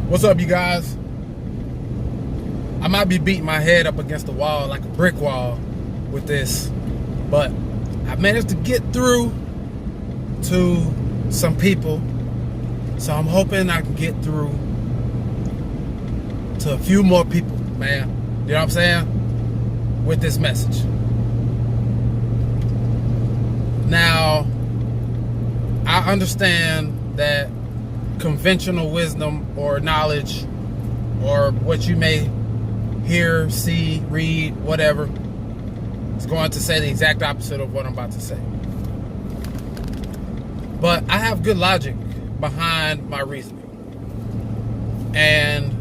What's up, you guys? I might be beating my head up against the wall like a brick wall with this, but I managed to get through to some people, so I'm hoping I can get through to a few more people, man. You know what I'm saying? With this message. Now, I understand that conventional wisdom or knowledge or what you may hear, see, read, whatever, is going to say the exact opposite of what I'm about to say. But I have good logic behind my reasoning. And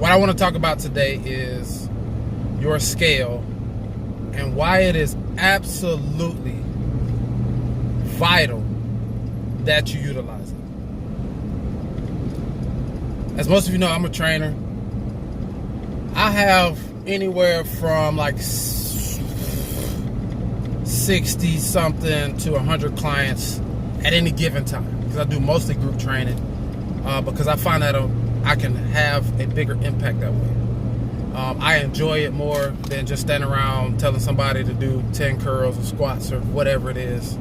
what I want to talk about today is your scale and why it is absolutely vital that you utilize it. As most of you know, I'm a trainer. I have anywhere from like 60 something to 100 clients at any given time, because I do mostly group training, because I find that I can have a bigger impact that way. I enjoy it more than just standing around telling somebody to do 10 curls or squats or whatever it is.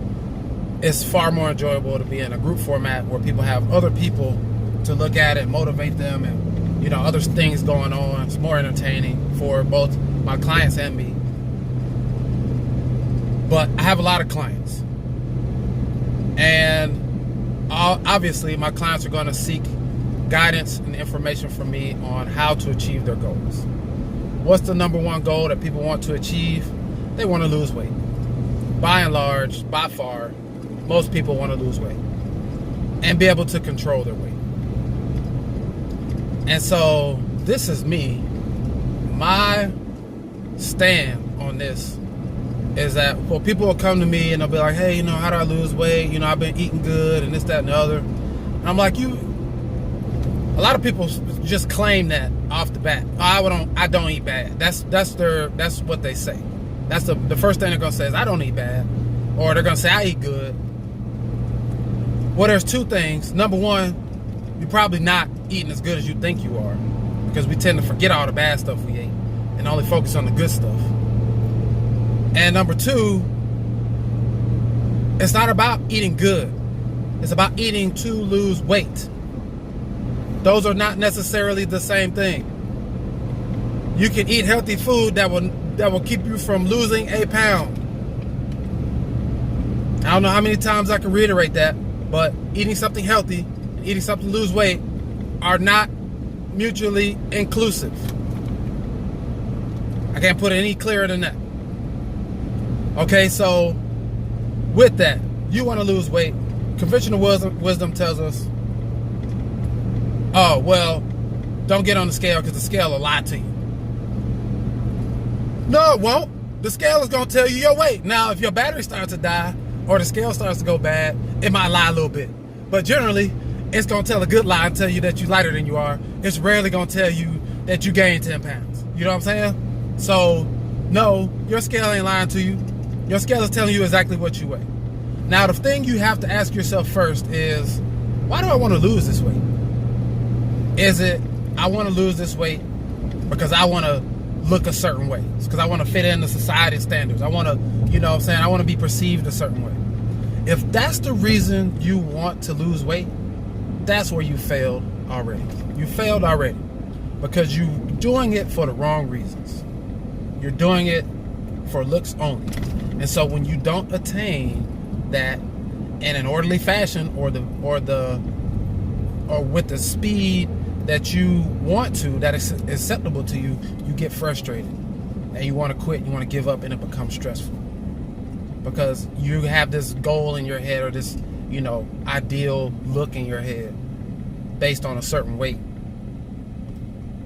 It's far more enjoyable to be in a group format where people have other people to look at it, motivate them, and other things going on. It's more entertaining for both my clients and me. But I have a lot of clients, and obviously my clients are going to seek guidance and information from me on how to achieve their goals. What's the number one goal that people want to achieve? They want to lose weight. By and large, by far, most people want to lose weight and be able to control their weight. And so this is me. My stand on this is that, well, people will come to me and they'll be like, hey, how do I lose weight? I've been eating good and this, that, and the other. And I'm like, a lot of people just claim that off the bat. I don't eat bad. That's what they say. That's the first thing they're gonna say is I don't eat bad, or they're gonna say I eat good. Well, there's two things. Number one, you're probably not eating as good as you think you are, because we tend to forget all the bad stuff we ate and only focus on the good stuff. And number two, it's not about eating good. It's about eating to lose weight. Those are not necessarily the same thing. You can eat healthy food that will keep you from losing a pound. I don't know how many times I can reiterate that, but eating something healthy and eating something to lose weight are not mutually inclusive. I can't put it any clearer than that. Okay, so with that, you want to lose weight. Conventional wisdom tells us, oh, well, don't get on the scale because the scale will lie to you. No, it won't. The scale is going to tell you your weight. Now, if your battery starts to die or the scale starts to go bad, it might lie a little bit. But generally, it's going to tell a good lie and tell you that you're lighter than you are. It's rarely going to tell you that you gained 10 pounds. You know what I'm saying? So, no, your scale ain't lying to you. Your scale is telling you exactly what you weigh. Now, the thing you have to ask yourself first is, why do I want to lose this weight? Is it, I want to lose this weight because I want to look a certain way? It's because I want to fit into society standards. I want to, I want to be perceived a certain way. If that's the reason you want to lose weight, that's where you failed already. You failed already because you're doing it for the wrong reasons. You're doing it for looks only. And so when you don't attain that in an orderly fashion or with the speed that you want to, that is acceptable to you, you get frustrated and you want to quit, you want to give up, and it becomes stressful because you have this goal in your head or this, ideal look in your head based on a certain weight,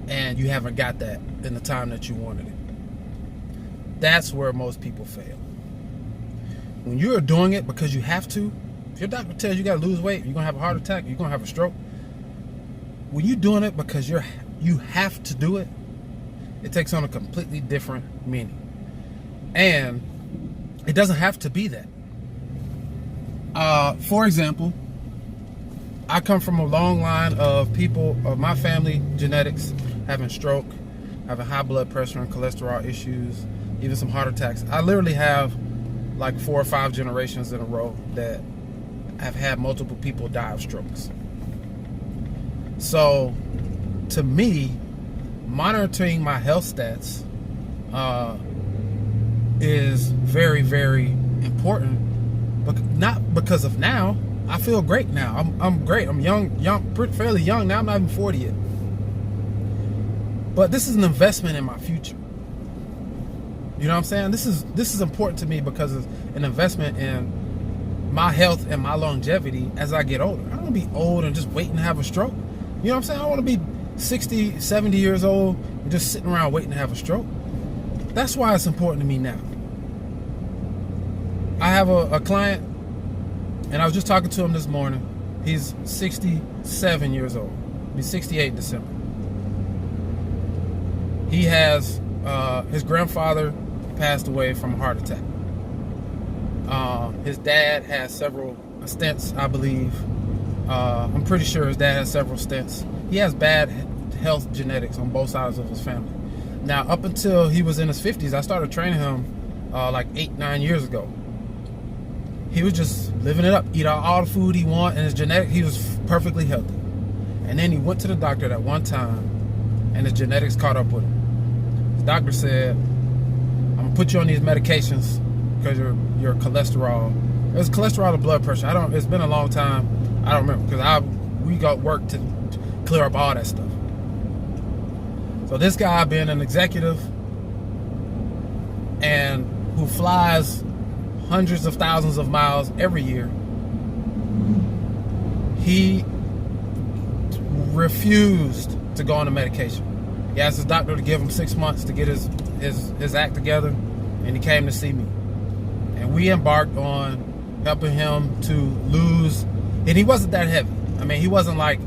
and you haven't got that in the time that you wanted it. That's where most people fail. When you're doing it because you have to, if your doctor tells you got to lose weight, you're going to have a heart attack, you're going to have a stroke. When you're doing it because you have to do it, it takes on a completely different meaning. And it doesn't have to be that. For example, I come from a long line of people of my family genetics having stroke, having high blood pressure and cholesterol issues, even some heart attacks. I literally have like 4 or 5 generations in a row that have had multiple people die of strokes. So to me, monitoring my health stats is very, very important, but not because of now. I feel great now. I'm great. I'm fairly young now. I'm not even 40 yet. But this is an investment in my future. You know what I'm saying? This is important to me because it's an investment in my health and my longevity as I get older. I don't want to be old and just waiting to have a stroke. You know what I'm saying? I don't want to be 60, 70 years old and just sitting around waiting to have a stroke. That's why it's important to me now. I have a client, and I was just talking to him this morning. He's 67 years old. He's 68 in December. He has, his grandfather passed away from a heart attack. His dad has several stents, I believe. I'm pretty sure his dad has several stents. He has bad health genetics on both sides of his family. Now, up until he was in his 50s, I started training him like 8, 9 years ago. He was just living it up, eat all the food he wanted, and his genetic, he was perfectly healthy. And then he went to the doctor that one time, and his genetics caught up with him. The doctor said, "I'm gonna put you on these medications because your cholesterol." It was cholesterol and blood pressure. It's been a long time. I don't remember because we got work to clear up all that stuff. So this guy, being an executive and who flies hundreds of thousands of miles every year, he refused to go on the medication. He asked his doctor to give him 6 months to get his act together, and he came to see me. And we embarked on helping him to lose, and he wasn't that heavy. I mean, he wasn't like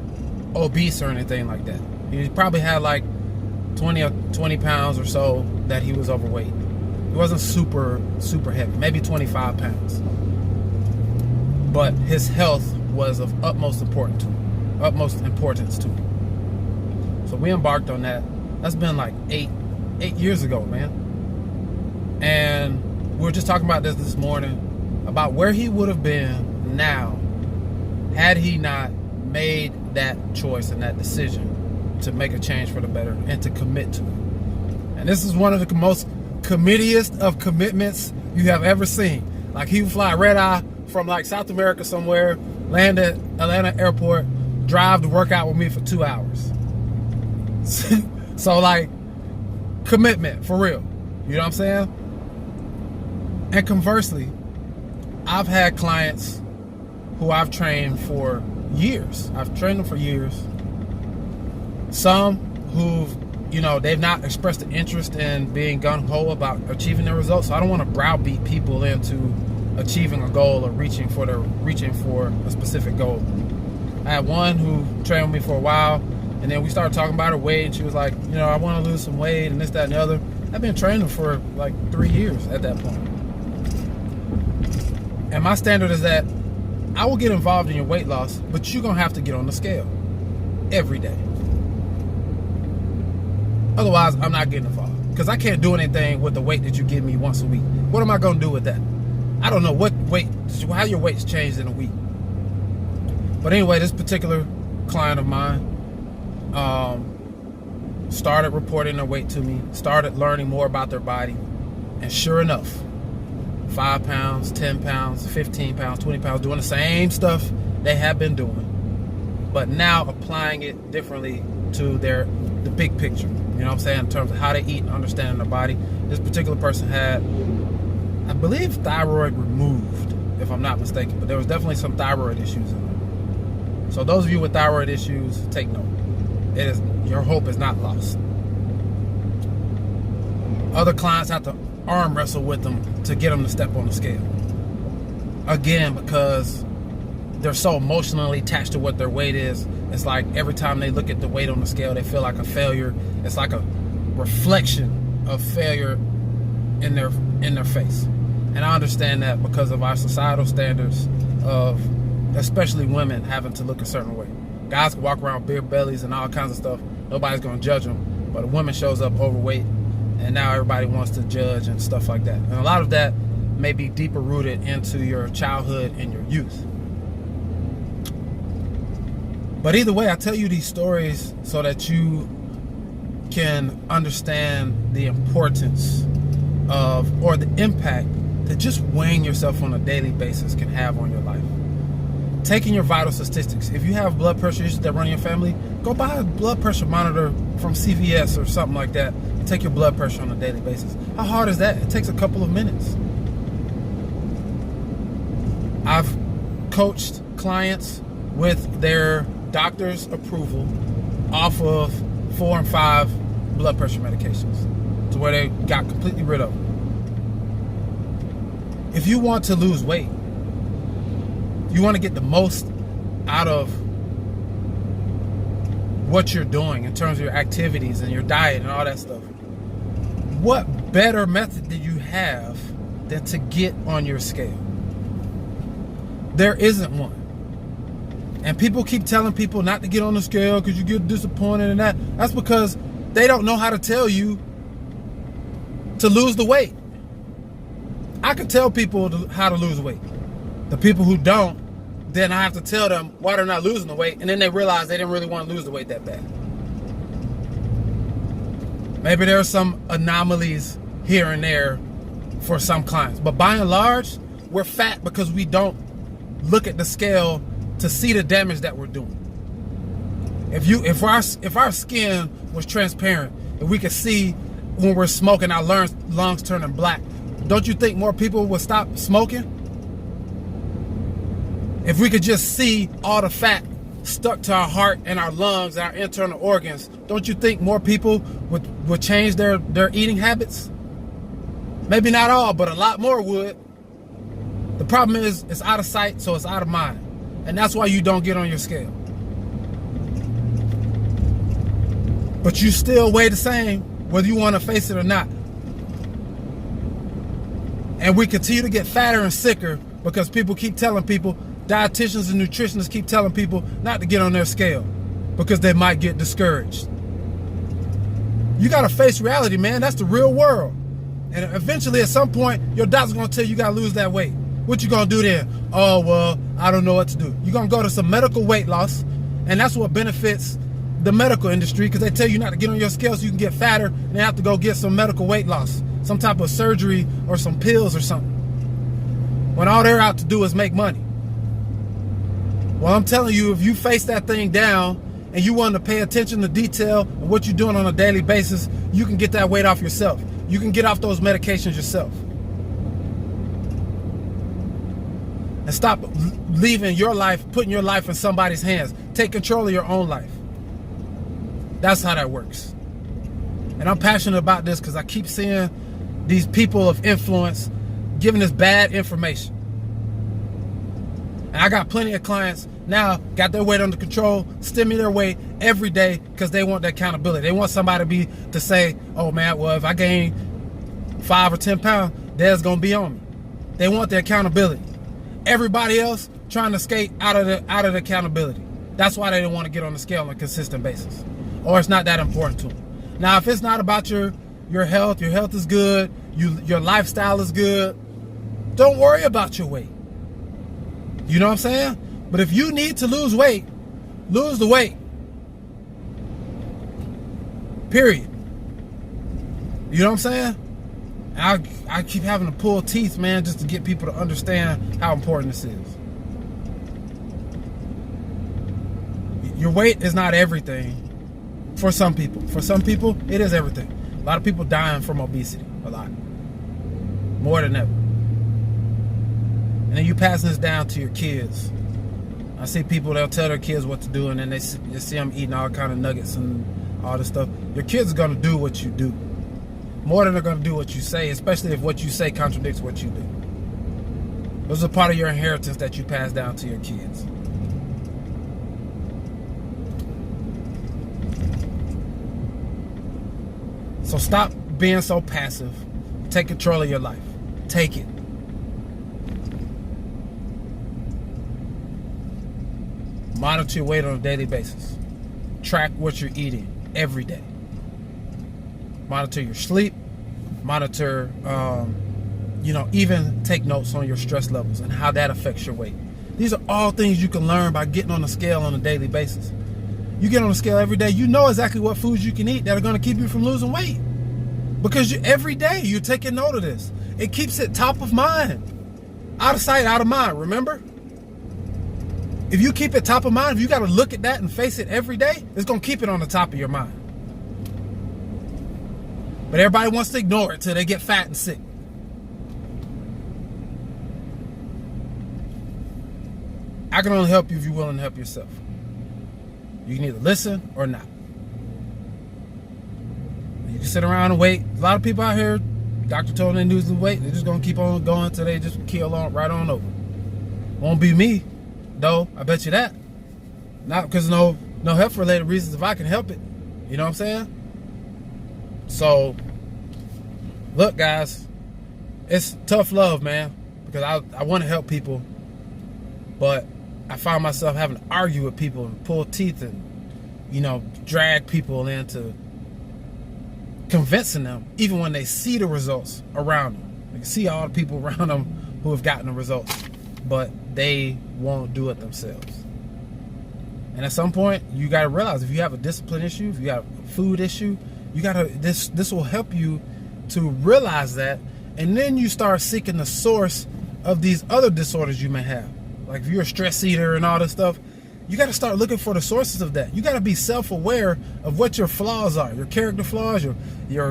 obese or anything like that. He probably had like 20 pounds or so that he was overweight. He wasn't super, super heavy, maybe 25 pounds. But his health was of utmost importance to him. So we embarked on that. That's been like eight years ago, man. And we were just talking about this morning, about where he would have been now had he not made that choice and that decision to make a change for the better and to commit to it. And this is one of the most committiest of commitments you have ever seen. Like, he would fly red eye from like South America somewhere, land at Atlanta airport, drive to work out with me for 2 hours. So like, commitment for real. You know what I'm saying? And conversely, I've had clients who I've trained for years. I've trained them for years. Some who've, they've not expressed an interest in being gung-ho about achieving their results. So I don't want to browbeat people into achieving a goal or reaching for a specific goal. I had one who trained with me for a while, and then we started talking about her weight, and she was like, I want to lose some weight and this, that, and the other. I've been training for like 3 years at that point. And my standard is that I will get involved in your weight loss, but you're going to have to get on the scale every day. Otherwise, I'm not getting involved, because I can't do anything with the weight that you give me once a week. What am I going to do with that? I don't know how your weight's changed in a week. But anyway, this particular client of mine started reporting their weight to me, started learning more about their body, and sure enough, 5 pounds, 10 pounds, 15 pounds, 20 pounds, doing the same stuff they have been doing, but now applying it differently to the big picture. You know what I'm saying? In terms of how they eat and understanding their body. This particular person had, I believe, thyroid removed, if I'm not mistaken, but there was definitely some thyroid issues in there. So those of you with thyroid issues, take note. Your hope is not lost. Other clients have to arm wrestle with them to get them to step on the scale. Again, because they're so emotionally attached to what their weight is. It's like every time they look at the weight on the scale, they feel like a failure. It's like a reflection of failure in their face. And I understand that because of our societal standards of especially women having to look a certain way. Guys can walk around beer bellies and all kinds of stuff. Nobody's going to judge them. But a woman shows up overweight, and now everybody wants to judge and stuff like that. And a lot of that may be deeper rooted into your childhood and your youth. But either way, I tell you these stories so that you can understand the importance of, or the impact that just weighing yourself on a daily basis can have on your life. Taking your vital statistics. If you have blood pressure issues that run in your family, go buy a blood pressure monitor from CVS or something like that. Take your blood pressure on a daily basis. How hard is that? It takes a couple of minutes. I've coached clients with their doctor's approval off of 4 and 5 blood pressure medications to where they got completely rid of them. If you want to lose weight, you want to get the most out of what you're doing in terms of your activities and your diet and all that stuff, what better method do you have than to get on your scale? There isn't one. And people keep telling people not to get on the scale because you get disappointed and that. That's because they don't know how to tell you to lose the weight. I can tell people how to lose weight. The people who don't, then I have to tell them why they're not losing the weight, and then they realize they didn't really want to lose the weight that bad. Maybe there are some anomalies here and there for some clients, but by and large, we're fat because we don't look at the scale to see the damage that we're doing. If our skin was transparent, if we could see when we're smoking our lungs turning black, don't you think more people would stop smoking? If we could just see all the fat stuck to our heart and our lungs and our internal organs, don't you think more people would change their eating habits? Maybe not all, but a lot more would. The problem is it's out of sight, so it's out of mind. And that's why you don't get on your scale. But you still weigh the same, whether you want to face it or not. And we continue to get fatter and sicker because people keep telling people, dietitians and nutritionists keep telling people not to get on their scale because they might get discouraged. You got to face reality, man. That's the real world. And eventually, at some point, your doctor's going to tell you got to lose that weight. What you going to do then? Oh, well, I don't know what to do. You're going to go to some medical weight loss, and that's what benefits the medical industry because they tell you not to get on your scale so you can get fatter and they have to go get some medical weight loss, some type of surgery or some pills or something, when all they're out to do is make money. Well, I'm telling you, if you face that thing down and you want to pay attention to detail of what you're doing on a daily basis, you can get that weight off yourself. You can get off those medications yourself. And stop leaving your life, putting your life in somebody's hands. Take control of your own life. That's how that works. And I'm passionate about this because I keep seeing these people of influence giving us bad information. And I got plenty of clients now, got their weight under control, stimulate their weight every day because they want that accountability. They want somebody to say, oh man, well, if I gain 5 or 10 pounds, Dad's going to be on me. They want the accountability. Everybody else trying to skate out of the accountability. That's why they don't want to get on the scale on a consistent basis. Or it's not that important to them. Now, if it's not about your health is good, your lifestyle is good, don't worry about your weight. You know what I'm saying? But if you need to lose weight, lose the weight. Period. You know what I'm saying? I keep having to pull teeth, man, just to get people to understand how important this is. Your weight is not everything for some people. For some people, it is everything. A lot of people dying from obesity. A lot. More than ever. And then you passing this down to your kids. I see people, they'll tell their kids what to do, and then they see them eating all kind of nuggets and all this stuff. Your kids are going to do what you do. More than they're going to do what you say, especially if what you say contradicts what you do. Those are part of your inheritance that you pass down to your kids. So stop being so passive. Take control of your life. Take it. Monitor your weight on a daily basis. Track what you're eating every day. Monitor your sleep. Monitor, even take notes on your stress levels and how that affects your weight. These are all things you can learn by getting on the scale on a daily basis. You get on the scale every day, you know exactly what foods you can eat that are going to keep you from losing weight. Because every day you're taking note of this. It keeps it top of mind. Out of sight, out of mind, remember? If you keep it top of mind, if you got to look at that and face it every day, it's going to keep it on the top of your mind. But everybody wants to ignore it till they get fat and sick. I can only help you if you're willing to help yourself. You can either listen or not. You can sit around and wait. A lot of people out here, doctor told them they lose the weight, they're just going to keep on going until they just keel on right on over. Won't be me, though. I bet you that. Not because no health related reasons, if I can help it. You know what I'm saying? So, look, guys, it's tough love, man, because I want to help people, but I find myself having to argue with people and pull teeth and, drag people into convincing them, even when they see the results around them. They can see all the people around them who have gotten the results, but they won't do it themselves. And at some point, you got to realize if you have a discipline issue, if you have a food issue, you got to, this will help you to realize that, and then you start seeking the source of these other disorders you may have. Like if you're a stress eater and all this stuff, you got to start looking for the sources of that. You got to be self-aware of what your flaws are, your character flaws, your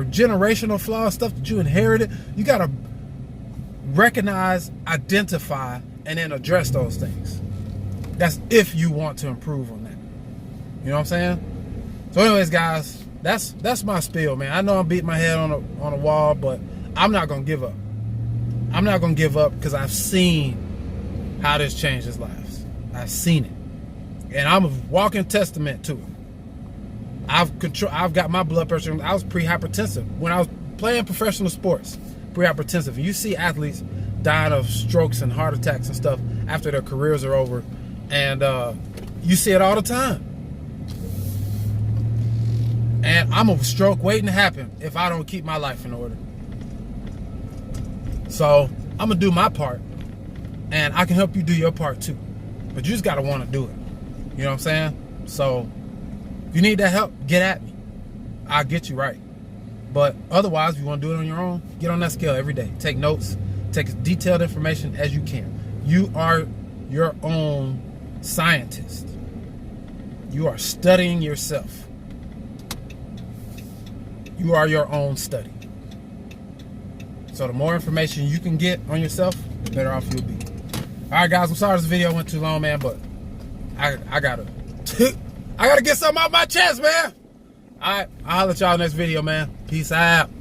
generational flaws, stuff that you inherited. You got to recognize, identify, and then address those things. That's if you want to improve on that. You know what I'm saying? So anyways, guys, that's my spiel, man. I know I'm beating my head on a wall, but I'm not going to give up. I'm not going to give up because I've seen how this changes lives. I've seen it. And I'm a walking testament to it. I've got my blood pressure. I was pre-hypertensive when I was playing professional sports. Pre-hypertensive. You see athletes dying of strokes and heart attacks and stuff after their careers are over. And you see it all the time. And I'm a stroke waiting to happen if I don't keep my life in order. So I'm going to do my part. And I can help you do your part too. But you just got to want to do it. You know what I'm saying? So if you need that help, get at me. I'll get you right. But otherwise, if you want to do it on your own, get on that scale every day. Take notes. Take as detailed information as you can. You are your own scientist. You are studying yourself. You are your own study. So the more information you can get on yourself, the better off you'll be. All right, guys, I'm sorry this video went too long, man, but I gotta get something out my chest, man. All right, I'll holler at y'all next video, man. Peace out.